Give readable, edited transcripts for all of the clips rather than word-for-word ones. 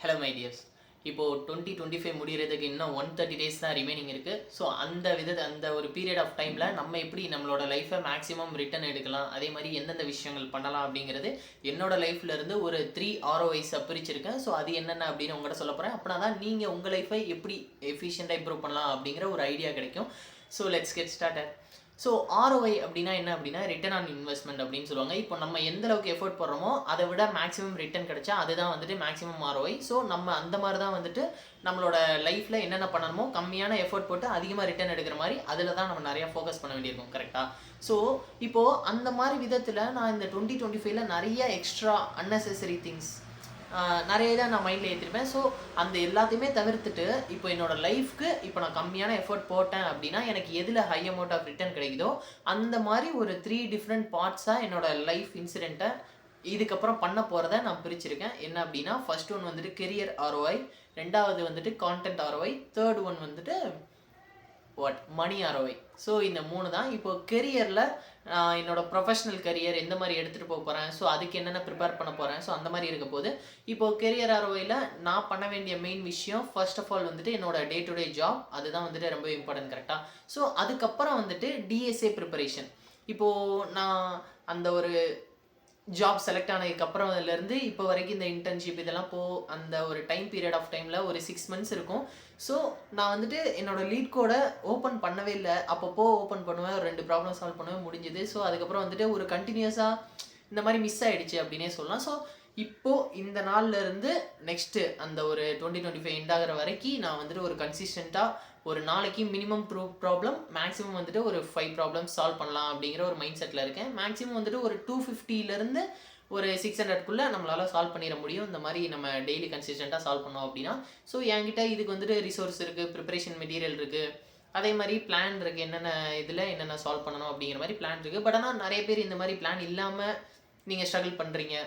Hello my tears. இப்போது 2025 முடிகிறதுக்கு இன்னும் 130 days தான் ரிமைனிங் இருக்குது. ஸோ அந்த ஒரு பீரியட் ஆஃப் டைமில் நம்ம எப்படி நம்மளோட லைஃப்பை மேக்ஸிமம் ரிட்டர்ன் எடுக்கலாம், அதே மாதிரி எந்தெந்த விஷயங்கள் பண்ணலாம் அப்படிங்கிறது என்னோட லைஃப்லேருந்து ஒரு 3 ROIஸை பிரிச்சிருக்கேன். ஸோ அது என்னென்ன அப்படின்னு உங்கள்கிட்ட சொல்ல போகிறேன். அப்படின்னா தான் நீங்கள் உங்கள் லைஃப்பை எப்படி எஃபிஷியண்ட்டாக இம்ப்ரூவ் பண்ணலாம் அப்படிங்கிற ஒரு ஐடியா கிடைக்கும். So let's get started. So ROI அப்படின்னா என்ன அப்படின்னா ரிட்டர்ன் ஆன் இன்வெஸ்ட்மெண்ட் அப்படின்னு சொல்லுவாங்க. இப்போ நம்ம எந்த அளவுக்கு எஃபோர்ட் போடுறோமோ அதை விட மேக்ஸிமம் ரிட்டர்ன் கிடைச்சா அதுதான் வந்துட்டு மேக்ஸிமம் ROI. ஸோ நம்ம அந்த மாதிரி தான் வந்துட்டு நம்மளோட லைஃப்பில் என்னென்ன பண்ணணுமோ கம்மியான எஃபோர்ட் போட்டு அதிகமாக ரிட்டர்ன் எடுக்கிற மாதிரி அதில் தான் நம்ம நிறையா ஃபோக்கஸ் பண்ண வேண்டியிருக்கும். கரெக்டாக? ஸோ இப்போது அந்த மாதிரி விதத்தில் நான் இந்த 2025ல நிறைய எக்ஸ்ட்ரா அன்னெசரி திங்ஸ் நிறைய தான் நான் மைண்டில் ஏற்றிருப்பேன். ஸோ அந்த எல்லாத்தையுமே தவிர்த்துட்டு இப்போ என்னோடய லைஃப்க்கு இப்போ நான் கம்மியான எஃபர்ட் போட்டேன் அப்படின்னா எனக்கு எதில் ஹை அமௌண்ட் ஆஃப் ரிட்டர்ன் கிடைக்குதோ அந்த மாதிரி ஒரு 3 டிஃப்ரெண்ட் பார்ட்ஸாக என்னோடய லைஃப் இன்சிடெண்ட்டை இதுக்கப்புறம் பண்ண போகிறத நான் பிரிச்சிருக்கேன். என்ன அப்படின்னா, ஃபர்ஸ்ட் ஒன் வந்துட்டு கெரியர் ROI, ரெண்டாவது வந்துட்டு கான்டென்ட் ROI, தேர்ட் ஒன் வந்துட்டு மணி ROI. ஸோ இந்த 3 தான். இப்போது கெரியரில் என்னோட ப்ரொஃபஷனல் கரியர் எந்த மாதிரி எடுத்துகிட்டு போக போகிறேன், ஸோ அதுக்கு என்னென்ன ப்ரிப்பேர் பண்ண போகிறேன், ஸோ அந்த மாதிரி இருக்க போது இப்போது கெரியர் ROIயில் நான் பண்ண வேண்டிய மெயின் விஷயம் ஃபர்ஸ்ட் ஆஃப் ஆல் வந்துட்டு என்னோட டே டு டே ஜாப், அதுதான் வந்துட்டு ரொம்ப இம்பார்ட்டன்ட். கரெக்டாக? ஸோ அதுக்கப்புறம் வந்துட்டு DSA ப்ரிப்பரேஷன். இப்போது நான் அந்த ஒரு ஜாப் செலக்ட் ஆனதுக்கப்புறம் அதுலேருந்து இப்போ வரைக்கும் இந்த இன்டர்ன்ஷிப் இதெல்லாம் அந்த ஒரு டைம் பீரியட் ஆஃப் டைமில் ஒரு 6 months இருக்கும். ஸோ நான் வந்துட்டு என்னோடய லீட் கோடை ஓப்பன் பண்ணவே இல்லை. அப்பப்போ ஓப்பன் பண்ணுவேன், ஒரு 2 ப்ராப்ளம் சால்வ் பண்ணுவேன், முடிஞ்சுது. ஸோ அதுக்கப்புறம் வந்துட்டு ஒரு கண்டினியூஸாக இந்த மாதிரி மிஸ் ஆகிடுச்சு அப்படின்னே சொல்லலாம். ஸோ இப்போது இந்த நாள்லேருந்து நெக்ஸ்ட்டு அந்த ஒரு 2025 எண்ட் ஆகிற வரைக்கும் நான் வந்துட்டு ஒரு கன்சிஸ்டண்ட்டாக ஒரு நாளைக்கு மினிமம் ப்ராப்ளம் மேக்ஸிமம் வந்துட்டு ஒரு 5 ப்ராப்ளம்ஸ் சால்வ் பண்ணலாம் அப்படிங்கிற ஒரு மைண்ட் செட்டில் இருக்கேன். மேக்ஸிமம் வந்துட்டு ஒரு 250லேருந்து ஒரு 600க்குள்ளே நம்மளால் சால்வ் பண்ணிட முடியும். இந்த மாதிரி நம்ம டெய்லி கன்சிஸ்டண்ட்டாக சால்வ் பண்ணோம் அப்படின்னா. ஸோ என்கிட்ட இதுக்கு வந்துட்டு ரிசோர்ஸ் இருக்குது, ப்ரிப்பரேஷன் மெட்டீரியல் இருக்குது, அதே மாதிரி பிளான் இருக்குது, என்னென்ன இதில் என்னென்ன சால்வ் பண்ணணும் அப்படிங்கிற மாதிரி பிளான் இருக்குது. பட் ஆனால் நிறைய பேர் இந்த மாதிரி பிளான் இல்லாமல் நீங்கள் ஸ்ட்ரகிள் பண்ணுறீங்க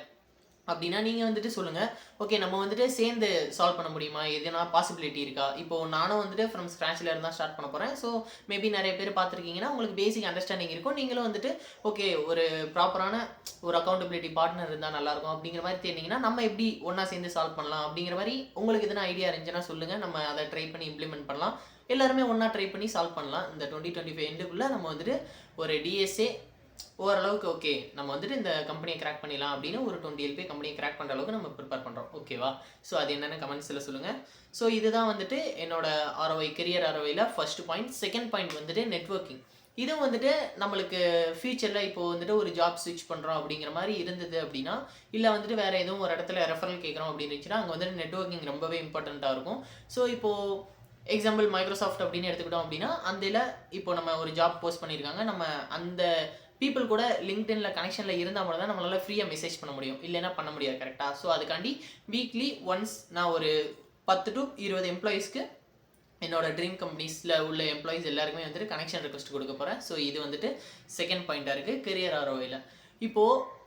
அப்படின்னா நீங்கள் வந்துட்டு சொல்லுங்கள், ஓகே நம்ம வந்துட்டு சேர்ந்து சால்வ் பண்ண முடியுமா, எதுனா பாசிபிலிட்டி இருக்கா? இப்போது நானும் வந்துட்டு ஃப்ரம் ஸ்க்ராட்சில் இருந்தால் ஸ்டார்ட் பண்ண போகிறேன். ஸோ மேபி நிறைய பேர் பார்த்துருக்கீங்கன்னா உங்களுக்கு பேசிக் அண்டர்ஸ்டாண்டிங் இருக்கும். நீங்களும் வந்துட்டு ஓகே ஒரு ப்ராப்பரான ஒரு அக்கௌண்டபிலிட்டி பார்ட்னர் இருந்தால் நல்லாயிருக்கும் அப்படிங்கிற மாதிரி தெரிஞ்சிங்கன்னா நம்ம எப்படி ஒன்றா சேர்ந்து சால்வ் பண்ணலாம் அப்படிங்கிற மாதிரி உங்களுக்கு எதுனா ஐடியா இருந்துச்சுன்னா சொல்லுங்கள், நம்ம அதை ட்ரை பண்ணி இம்ப்ளிமெண்ட் பண்ணலாம். எல்லாருமே ஒன்றா ட்ரை பண்ணி சால்வ் பண்ணலாம். இந்த 2025 எண்டுக்குள்ளே நம்ம வந்துட்டு ஒரு DSA ஓரளவுக்கு ஓகே நம்ம வந்துட்டு இந்த கம்பெனியை கிராக் பண்ணிடலாம் அப்படின்னு ஒரு 20 LP கம்பெனியை கிராக் பண்ணுற அளவுக்கு நம்ம ப்ரிப்பேர் பண்ணுறோம். ஓகேவா? ஸோ அது என்னென்ன கமெண்ட்ஸில் சொல்லுங்கள். ஸோ இதுதான் வந்துட்டு என்னோட ROI கெரியர் ROIயில் ஃபர்ஸ்ட் பாயிண்ட். செகண்ட் பாயிண்ட் வந்துட்டு நெட்வொர்க்கிங். இதுவும் வந்துட்டு நம்மளுக்கு ஃபியூச்சரில் இப்போ வந்துட்டு ஒரு ஜாப் ஸ்விட்ச் பண்ணுறோம் அப்படிங்கிற மாதிரி இருந்தது அப்படின்னா, இல்லை வந்துட்டு வேறு எதுவும் ஒரு இடத்துல ரெஃபரல் கேட்குறோம் அப்படின்னு இருந்துச்சுன்னா அங்கே வந்துட்டு நெட்வொர்க்கிங் ரொம்பவே இம்பார்ட்டண்ட்டாக இருக்கும். ஸோ இப்போது எக்ஸாம்பிள் மைக்ரோசாஃப்ட் அப்படின்னு எடுத்துக்கிட்டோம் அப்படின்னா அந்த இப்போ நம்ம ஒரு ஜாப் போஸ்ட் பண்ணியிருக்காங்க, நம்ம அந்த பீப்புள் கூட லிங்க்டின்ல கனெக்ஷனில் இருந்தால் மட்டும் தான் நம்மளால் ஃப்ரீயாக மெசேஜ் பண்ண முடியும், இல்லைன்னா பண்ண முடியாது. கரெக்டாக? ஸோ அதுக்காண்டி வீக்லி ஒன்ஸ் நான் ஒரு 10 to 20 எம்ப்ளாயீஸ்க்கு என்னோட ட்ரீம் கம்பெனிஸில் உள்ள எம்ப்ளாயீஸ் எல்லாருக்குமே வந்துட்டு கனெக்ஷன் ரெக்வஸ்ட் கொடுக்க போகிறேன். ஸோ இது வந்துட்டு செகண்ட் பாயிண்ட்டாக இருக்குது கெரியர் ROIயில். இப்போது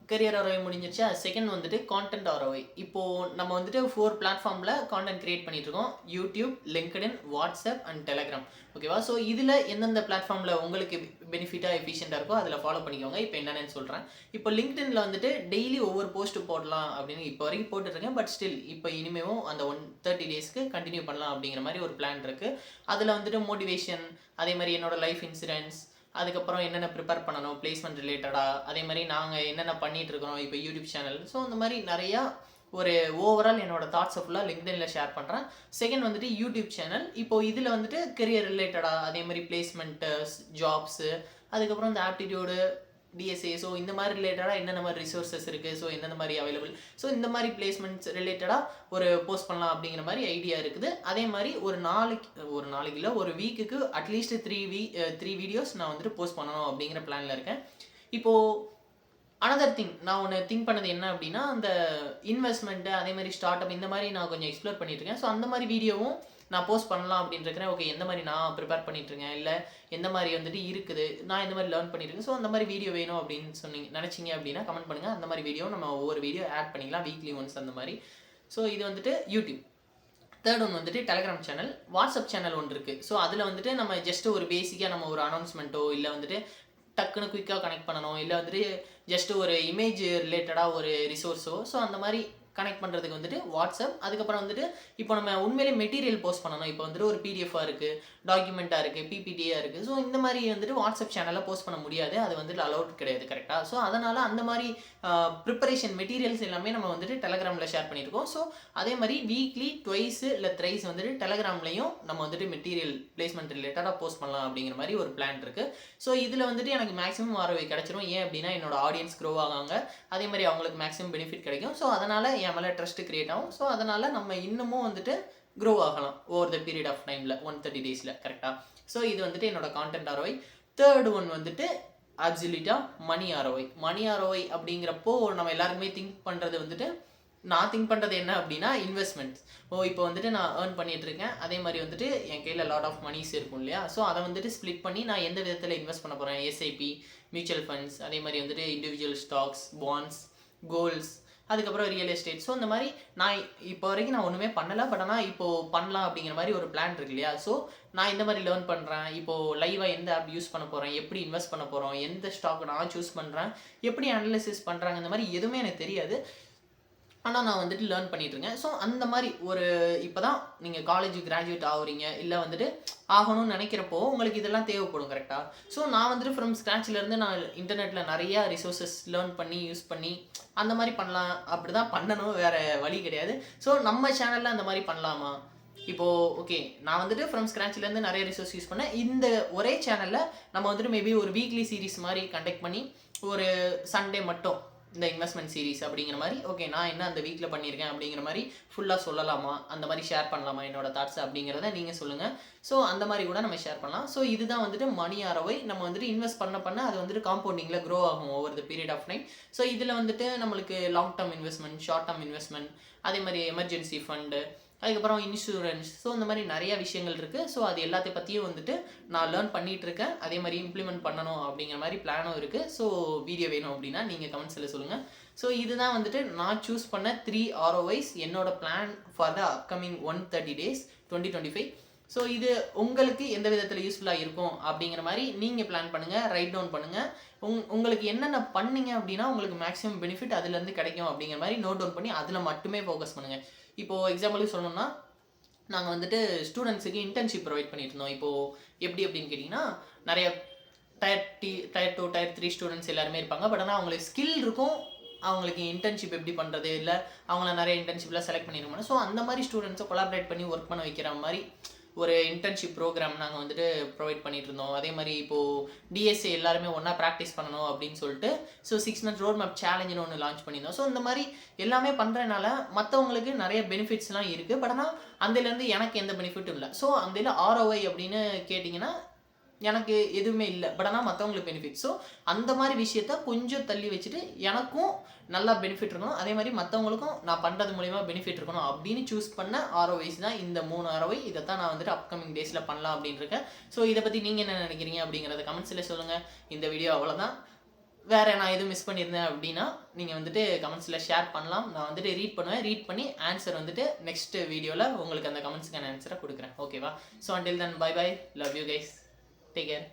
கெரியர் ROI முடிஞ்சிருச்சு. செகண்ட் வந்துட்டு கான்டென்ட் ROI. இப்போது நம்ம வந்துட்டு 4 பிளாட்ஃபார்மில் கான்டென்ட் க்ரியேட் பண்ணிகிட்ருக்கோம். YouTube, LinkedIn, WhatsApp and Telegram. ஓகேவா? ஸோ இதில் எந்தெந்த பிளாட்ஃபார்மில் உங்களுக்கு பெனிஃபிட்டாக எஃபிஷியண்ட்டாக இருக்கோ அதில் ஃபாலோ பண்ணிக்கோங்க. இப்போ என்னென்னு சொல்கிறேன். இப்போ லிங்க்டின்ல வந்துட்டு டெய்லி ஒவ்வொரு போஸ்ட்டு போடலாம் அப்படின்னு இப்போ வரைக்கும் போட்டுருக்கேன். பட் ஸ்டில் இப்போ இனிமேவும் அந்த 130 டேஸ்க்கு கண்டினியூ பண்ணலாம் அப்படிங்கிற மாதிரி ஒரு பிளான் இருக்குது. அதில் வந்துட்டு மோட்டிவேஷன், அதே மாதிரி என்னோடய லைஃப் இன்சிடென்ட்ஸ், அதுக்கப்புறம் என்னென்ன ப்ரிப்பேர் பண்ணணும் பிளேஸ்மெண்ட் ரிலேட்டடாக, அதே மாதிரி நாங்கள் என்னென்ன பண்ணிகிட்ருக்கிறோம் இப்போ யூடியூப் சேனல். ஸோ அந்த மாதிரி நிறையா ஒரு ஓவரால் என்னோடய தாட்ஸை ஃபுல்லாக லிங்க்டின்ல ஷேர் பண்ணுறேன். செகண்ட் வந்துட்டு யூடியூப் சேனல். இப்போது இதில் வந்துட்டு கெரியர் ரிலேட்டடாக அதே மாதிரி பிளேஸ்மெண்ட்டு, ஜாப்ஸு, அதுக்கப்புறம் இந்த ஆப்டிடியூடு, DSA, ஸோ இந்த மாதிரி ரிலேட்டடாக என்னென்ன மாதிரி ரிசோர்ஸஸ் இருக்குது, ஸோ எந்தெந்த மாதிரி அவைலபிள், ஸோ இந்த மாதிரி பிளேஸ்மெண்ட்ஸ் ரிலேட்டடாக ஒரு போஸ்ட் பண்ணலாம் அப்படிங்கிற மாதிரி ஐடியா இருக்குது. அதே மாதிரி ஒரு நாளைக்கு இல்லை ஒரு வீக்குக்கு அட்லீஸ்ட் 3 வீடியோஸ் நான் வந்துட்டு போஸ்ட் பண்ணணும் அப்படிங்கிற பிளானில் இருக்கேன். இப்போது அனதர் திங் நான் ஒன்று திங்க் பண்ணது என்ன அப்படின்னா, அந்த இன்வெஸ்ட்மெண்ட்டு அதே மாதிரி ஸ்டார்ட் அப் இந்த மாதிரி நான் கொஞ்சம் எக்ஸ்ப்ளோர் பண்ணிட்டுருக்கேன். ஸோ அந்த மாதிரி வீடியோவும் நான் போஸ்ட் பண்ணலாம் அப்படின்னு இருக்கிறேன். ஓகே எந்த மாதிரி நான் ப்ரிப்பேர் பண்ணிட்டுருக்கேன், இல்லை எந்த மாதிரி வந்துட்டு இருக்குது, நான் இந்த மாதிரி லேர்ன் பண்ணியிருக்கேன். ஸோ அந்த மாதிரி வீடியோ வேணும் அப்படின்னு நினச்சிங்க அப்படின்னா கமெண்ட் பண்ணுங்கள். அந்த மாதிரி வீடியோ நம்ம ஒவ்வொரு வீடியோ ஆட் பண்ணிக்கலாம் வீக்லி ஒன்ஸ் அந்த மாதிரி. ஸோ இது வந்துட்டு யூடியூப். தேர்ட் ஒன் வந்துட்டு டெலகிராம் சேனல். வாட்ஸ்அப் சேனல் ஒன்று இருக்குது. ஸோ அதில் வந்துட்டு நம்ம ஜஸ்ட் ஒரு பேசிக்காக நம்ம ஒரு அனௌன்ஸ்மெண்ட்டோ இல்லை வந்துட்டு டக்குன்னு குயிக்காக கனெக்ட் பண்ணணும், இல்லை வந்துட்டு ஜஸ்ட் ஒரு இமேஜ் ரிலேட்டடாக ஒரு ரிசோர்ஸோ, ஸோ அந்த மாதிரி கனெக்ட் பண்ணுறதுக்கு வந்துட்டு வாட்ஸ்அப். அதுக்கப்புறம் வந்துட்டு இப்போ நம்ம உண்மையிலே மெட்டீரியல் போஸ்ட் பண்ணணும், இப்போ வந்துட்டு ஒரு பிடிஎஃபாக இருக்குது, டாக்குமெண்ட்டாக இருக்குது, பிபிடியாக இருக்குது. ஸோ இந்த மாதிரி வந்துட்டு வாட்ஸ்அப் சேனலில் போஸ்ட் பண்ண முடியாது, அது வந்துட்டு அலௌட் கிடையாது கரெக்டாக. ஸோ அதனால் அந்த மாதிரி ப்ரிப்பரேஷன் மெட்டீரியல்ஸ் எல்லாமே நம்ம வந்துட்டு டெலகிராமில் ஷேர் பண்ணியிருக்கோம். ஸோ அதே மாதிரி வீக்லி ட்வைஸ் இல்லை த்ரைஸ் வந்துட்டு டெலகிராம்லையும் நம்ம வந்துட்டு மெட்டீரியல் பிளேஸ்மெண்ட் ரிலேட்டடாக போஸ்ட் பண்ணலாம் அப்படிங்கிற மாதிரி ஒரு பிளான் இருக்குது. ஸோ இதில் வந்துட்டு எனக்கு மேக்ஸிமம் ROI கிடச்சிரும். ஏன் அப்படின்னா என்னோட ஆடியன்ஸ் க்ரோ ஆகாங்க, அதே மாதிரி அவங்களுக்கு மேக்ஸிமம் பெனிஃபிட் கிடைக்கும். ஸோ அதனால் என் மேலே ட்ரஸ்ட் கிரியேட் ஆகும். ஸோ அதனால் நம்ம இன்னமும் வந்துட்டு க்ரோ ஆகலாம் ஓவர் த பீரியட் ஆஃப் டைமில் 130 டேஸில் கரெக்டாக. ஸோ இது வந்துட்டு என்னோட கான்டென்ட் ROI. தேர்ட் ஒன் வந்துட்டு அப்சல்யூட்டாக மணி ROI அப்படிங்கிறப்போ நம்ம எல்லாருக்குமே திங்க் பண்ணுறது வந்துட்டு, நான் திங்க் பண்ணுறது என்ன அப்படின்னா இன்வெஸ்ட்மெண்ட்ஸ். இப்போ வந்துட்டு நான் ஏர்ன் பண்ணிட்டு இருக்கேன், அதே மாதிரி வந்துட்டு என் கையில் லாட் ஆஃப் மணிஸ் இருக்கும் இல்லையா. ஸோ அதை வந்துட்டு ஸ்ப்ளிட் பண்ணி நான் எந்த விதத்தில் இன்வெஸ்ட் பண்ண போகிறேன், எஸ்ஐபி, மியூச்சுவல் ஃபண்ட்ஸ், அதே மாதிரி வந்துட்டு இண்டிவிஜுவல் ஸ்டாக்ஸ், பாண்ட்ஸ், கோல்ட்ஸ், அதுக்கப்புறம் ரியல் எஸ்டேட். ஸோ இந்த மாதிரி நான் இப்போ வரைக்கும் நான் ஒன்றுமே பண்ணலை, பட் ஆனால் இப்போது பண்ணலாம் அப்படிங்கிற மாதிரி ஒரு பிளான் இருக்கு இல்லையா. ஸோ நான் இந்த மாதிரி லேர்ன் பண்ணுறேன், இப்போது லைவாக எந்த ஆப் யூஸ் பண்ண போகிறேன், எப்படி இன்வெஸ்ட் பண்ண போகிறோம், எந்த ஸ்டாக் நான் சூஸ் பண்ணுறேன், எப்படி அனலிசிஸ் பண்ணுறாங்க, இந்த மாதிரி எதுவுமே எனக்கு தெரியாது, ஆனால் நான் வந்துட்டு லேர்ன் பண்ணிட்டு இருக்கேன். ஸோ அந்த மாதிரி ஒரு இப்போ தான் நீங்கள் காலேஜ் கிராஜுவேட் ஆகுறீங்க, இல்லை வந்துட்டு ஆகணும்னு நினைக்கிறப்போ உங்களுக்கு இதெல்லாம் தேவைப்படும் கரெக்டாக. ஸோ நான் வந்துட்டு ஃப்ரம் ஸ்க்ராட்ச்லேருந்து நான் இன்டர்நெட்டில் நிறையா ரிசோர்ஸஸ் லேர்ன் பண்ணி யூஸ் பண்ணி அந்த மாதிரி பண்ணலாம், அப்படி தான் பண்ணணும், வேறு வழி கிடையாது. ஸோ நம்ம சேனலில் அந்த மாதிரி பண்ணலாமா, இப்போது ஓகே நான் வந்துட்டு ஃப்ரம் ஸ்க்ராட்ச்லேருந்து நிறைய ரிசோர்ஸ் யூஸ் பண்ணேன். இந்த ஒரே சேனலில் நம்ம வந்துட்டு மேபி ஒரு வீக்லி சீரிஸ் மாதிரி கண்டக்ட் பண்ணி ஒரு சண்டே மட்டும் இந்த இன்வெஸ்ட்மெண்ட் சீரிஸ் அப்படிங்கிற மாதிரி, ஓகே நான் என்ன அந்த வீக்கில் பண்ணியிருக்கேன் அப்படிங்கிற மாதிரி ஃபுல்லாக சொல்லலாமா, அந்த மாதிரி ஷேர் பண்ணலாமா என்னோட தாட்ஸ் அப்படிங்கிறத நீங்கள் சொல்லுங்கள். ஸோ அந்த மாதிரி கூட நம்ம ஷேர் பண்ணலாம். ஸோ இதுதான் வந்துட்டு மணி ROI. நம்ம வந்துட்டு இன்வெஸ்ட் பண்ண அது வந்துட்டு காம்பவுண்டிங்கில் க்ரோ ஆகும் over the period of time. So இதில் வந்துட்டு நம்மளுக்கு long term investment, short term investment, அதே மாதிரி எமர்ஜென்சி ஃபண்டு, அதுக்கப்புறம் இன்சூரன்ஸ். ஸோ இந்த மாதிரி நிறைய விஷயங்கள் இருக்குது. ஸோ அது எல்லாத்தை பற்றியும் வந்துட்டு நான் லேர்ன் பண்ணிகிட்டு இருக்கேன், அதே மாதிரி இம்ப்ளிமெண்ட் பண்ணணும் அப்படிங்கிற மாதிரி பிளானும் இருக்குது. ஸோ வீடியோ வேணும் அப்படின்னா நீங்கள் கமெண்ட்ஸில் சொல்லுங்கள். ஸோ இதுதான் வந்துட்டு நான் சூஸ் பண்ண 3 ROIs, என்னோட plan for the upcoming 130 days 2025. So இது உங்களுக்கு எந்த விதத்தில் யூஸ்ஃபுல்லாக இருக்கும் அப்படிங்கிற மாதிரி நீங்கள் பிளான் பண்ணுங்கள், ரைட் டவுன் பண்ணுங்கள். உங்களுக்கு என்னென்ன பண்ணீங்க அப்படின்னா உங்களுக்கு மேக்ஸிமம் பெனிஃபிட் அதுலேருந்து கிடைக்கும் அப்படிங்கிற மாதிரி நோட் டவுன் பண்ணி அதில் மட்டுமே ஃபோக்கஸ் பண்ணுங்கள். இப்போது எக்ஸாம்பிளுக்கு சொல்லணும்னா, நாங்கள் வந்துட்டு ஸ்டூடெண்ட்ஸுக்கு இன்டர்ன்ஷிப் ப்ரொவைட் பண்ணிட்டு இருந்தோம். இப்போது எப்படி அப்படின்னு கேட்டிங்கன்னா, நிறைய டயர் 2 டயர் 3 ஸ்டூடெண்ட்ஸ் எல்லாருமே இருப்பாங்க. பட் ஆனால் அவங்களுக்கு ஸ்கில் இருக்கும், அவங்களுக்கு இன்டர்ன்ஷிப் எப்படி பண்ணுறது, இல்லை அவங்கள நிறைய இன்டர்ன்ஷிப்லாம் செலக்ட் பண்ணியிருக்கோம். ஸோ அந்த மாதிரி ஸ்டூடெண்ட்ஸை கொலாபரேட் பண்ணி ஒர்க் பண்ண வைக்கிற மாதிரி ஒரு இன்டர்ன்ஷிப் ப்ரோக்ராம் நாங்கள் வந்துட்டு ப்ரொவைட் பண்ணிட்டு இருந்தோம். அதே மாதிரி இப்போது DSA எல்லாருமே ஒன்றா ப்ராக்டிஸ் பண்ணணும் அப்படின்னு சொல்லிட்டு ஸோ 6 months ரோட் மேப் சேலஞ்சுன்னு ஒன்று லான்ச் பண்ணியிருந்தோம். ஸோ இந்த மாதிரி எல்லாமே பண்ணுறதுனால மற்றவங்களுக்கு நிறைய பெனிஃபிட்ஸ்லாம் இருக்குது. பட் ஆனால் அந்தலேருந்து எனக்கு எந்த பெனிஃபிட்டும் இல்லை. ஸோ அந்த ROI அப்படின்னு கேட்டிங்கன்னா எனக்கு எதுவுமே இல்லை, பட் ஆனால் மற்றவங்களுக்கு பெனிஃபிட். ஸோ அந்த மாதிரி விஷயத்த கொஞ்சம் தள்ளி வச்சுட்டு எனக்கும் நல்லா பெனிஃபிட் இருக்கணும், அதே மாதிரி மற்றவங்களுக்கும் நான் பண்ணுறது மூலிமா பெனிஃபிட் இருக்கணும் அப்படின்னு சூஸ் பண்ண ROIs தான் இந்த 3 ROI. இதை தான் நான் வந்துட்டு அப்கமிங் டேஸில் பண்ணலாம் அப்படின்னு இருக்கேன். ஸோ இதை பற்றி நீங்கள் என்ன நினைக்கிறீங்க அப்படிங்கிறத கமெண்ட்ஸில் சொல்லுங்கள். இந்த வீடியோ அவ்வளோதான். வேறு நான் எதுவும் மிஸ் பண்ணியிருந்தேன் அப்படின்னா நீங்கள் வந்துட்டு கமெண்ட்ஸில் ஷேர் பண்ணலாம். நான் வந்துட்டு ரீட் பண்ணுவேன், ரீட் பண்ணி ஆன்சர் வந்துட்டு நெக்ஸ்ட் வீடியோவில் உங்களுக்கு அந்த கமெண்ட்ஸுக்கான ஆன்சரை கொடுக்குறேன். ஓகேவா? So until then bye bye, love you guys, take care.